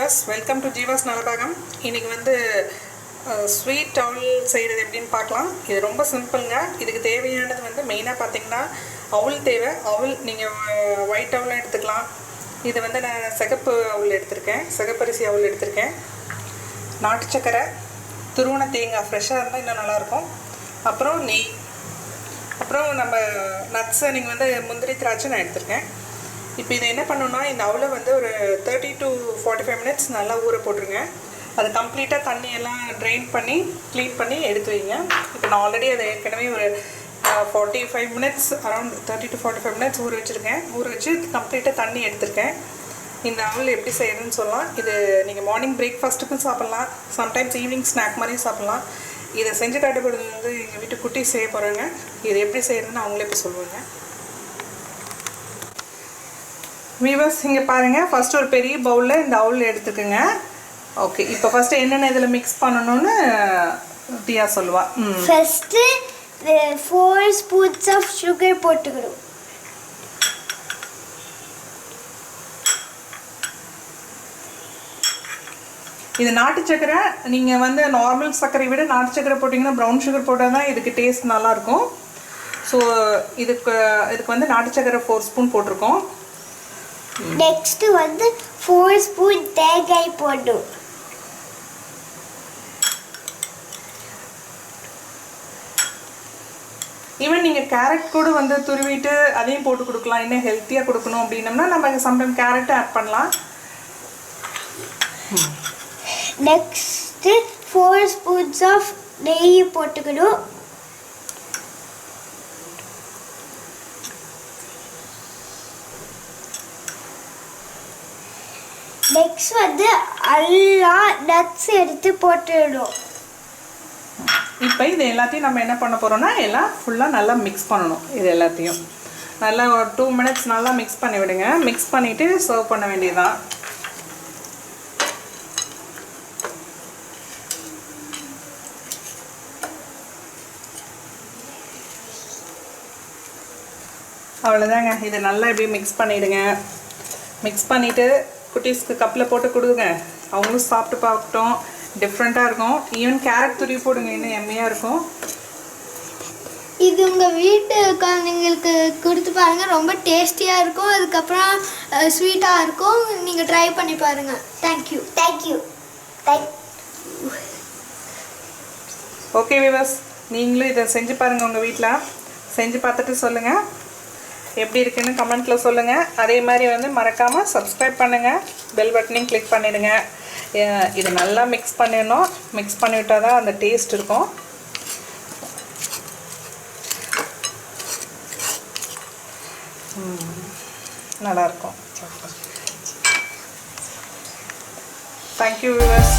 viewers, welcome to Jeeva's Nalabagam. இன்னைக்கு வந்து sweet அவல் செய்கிறது எப்படின்னு பார்க்கலாம். இது ரொம்ப சிம்பிள்ங்க. இதுக்கு தேவையானது வந்து மெயினாக பார்த்தீங்கன்னா அவல் தேவை. அவல் நீங்கள் ஒயிட் அவலும் எடுத்துக்கலாம். இது வந்து நான் சிகப்பு அவல் எடுத்திருக்கேன், சிகப்பரிசி அவல் எடுத்திருக்கேன். நாட்டு சக்கரை, துருவன தேங்காய் ஃப்ரெஷ்ஷாக இருந்தால் இன்னும் நல்லாயிருக்கும். அப்புறம் நெய், அப்புறம் நம்ம நட்ஸை நீங்கள் வந்து முந்திரி திராட்சை நான் எடுத்திருக்கேன். இப்போ இதை என்ன பண்ணணும்னா இந்த அவலை வந்து ஒரு 30 to 45 minutes நல்லா ஊற போட்டுருங்க. அது கம்ப்ளீட்டாக தண்ணியெல்லாம் ட்ரெயின் பண்ணி க்ளீன் பண்ணி எடுத்து வைங்க. இப்போ நான் ஆல்ரெடி அதை ஏற்கனவே ஒரு 45 minutes அரௌண்ட் 30 to 45 minutes ஊற வச்சுருக்கேன். ஊற வச்சு கம்ப்ளீட்டாக தண்ணி எடுத்திருக்கேன். இந்த அவல் எப்படி செய்யறதுன்னு சொல்லலாம். இது நீங்கள் மார்னிங் பிரேக்ஃபாஸ்ட்டுக்கும் சாப்பிட்லாம், சம்டைம்ஸ் ஈவினிங் ஸ்நாக் மாதிரியும் சாப்பிட்லாம். இதை செஞ்சு காட்டப்படுறது வந்து எங்கள் வீட்டு குட்டி செய்ய போகிறாங்க. இது எப்படி செய்யறதுன்னு அவங்களே இப்போ சொல்லுவாங்க. வீவர்ஸ் இங்கே பாருங்கள், ஃபஸ்ட்டு ஒரு பெரிய பவுலில் இந்த அவல் எடுத்துக்கோங்க. ஓகே, இப்போ ஃபஸ்ட்டு என்னென்ன இதில் மிக்ஸ் பண்ணணும்னு தியா சொல்லுவா. ஃபஸ்ட்டு 4 spoons ஆஃப் சுகர் போட்டுக்கணும். இது நாட்டு சக்கரை. நீங்கள் வந்து நார்மல் சர்க்கரை விட நாட்டு சக்கரை போட்டிங்கன்னா ப்ரௌன் சுகர் போட்டால் தான் இதுக்கு டேஸ்ட் நல்லாயிருக்கும். ஸோ இதுக்கு வந்து நாட்டு சக்கரை 4 spoon போட்டிருக்கோம். நெக்ஸ்ட்டு வந்து 4 spoon தேங்காய் போடணும். ஈவன் நீங்கள் கேரட் கூட வந்து துருவிட்டு அதையும் போட்டு கொடுக்கலாம். இன்னும் ஹெல்த்தியாக கொடுக்கணும் அப்படின்னம்னா நம்ம சம்டைம் கேரட் ஆட் பண்ணலாம். நெக்ஸ்ட்டு 4 spoons ஆஃப் நெய் போட்டுக்கணும். நெக்ஸ்ட் வந்து எல்லா நட்ஸ் எடுத்து போட்டுடணும். இப்போ இது எல்லாத்தையும் நம்ம என்ன பண்ண போகிறோம்னா எல்லாம் ஃபுல்லாக நல்லா மிக்ஸ் பண்ணணும். இது எல்லாத்தையும் நல்லா ஒரு 2 minutes நல்லா மிக்ஸ் பண்ணி விடுங்க. மிக்ஸ் பண்ணிவிட்டு சர்வ் பண்ண வேண்டியதுதான். அவ்வளோதாங்க. இதை நல்லா இப்படி மிக்ஸ் பண்ணிவிடுங்க. மிக்ஸ் பண்ணிவிட்டு குட்டீஸ்க்கு கப்பில் போட்டு கொடுங்க. அவங்களும் சாப்பிட்டு பார்க்கட்டும். டிஃப்ரெண்ட்டாக இருக்கும். ஈவன் கேரட் துருவி போடுங்க, இன்னும் எம்மையாக இருக்கும். இது உங்கள் வீட்டு குழந்தைங்களுக்கு கொடுத்து பாருங்கள், ரொம்ப டேஸ்டியாக இருக்கும். அதுக்கப்புறம் ஸ்வீட்டாக இருக்கும். நீங்கள் ட்ரை பண்ணி பாருங்கள். Thank you thank you thank you. Okay viewers, நீங்களும் இதை செஞ்சு பாருங்கள். உங்கள் வீட்டில் செஞ்சு பார்த்துட்டு சொல்லுங்கள் எப்படி இருக்குன்னு கமெண்ட்டில் சொல்லுங்கள். அதே மாதிரி வந்து மறக்காமல் சப்ஸ்கிரைப் பண்ணுங்கள், பெல் பட்டனையும் கிளிக் பண்ணிடுங்க. இது நல்லா மிக்ஸ் பண்ணிடணும். மிக்ஸ் பண்ணிவிட்டால் தான் அந்த டேஸ்ட் இருக்கும். நல்லாயிருக்கும். Thank you viewers.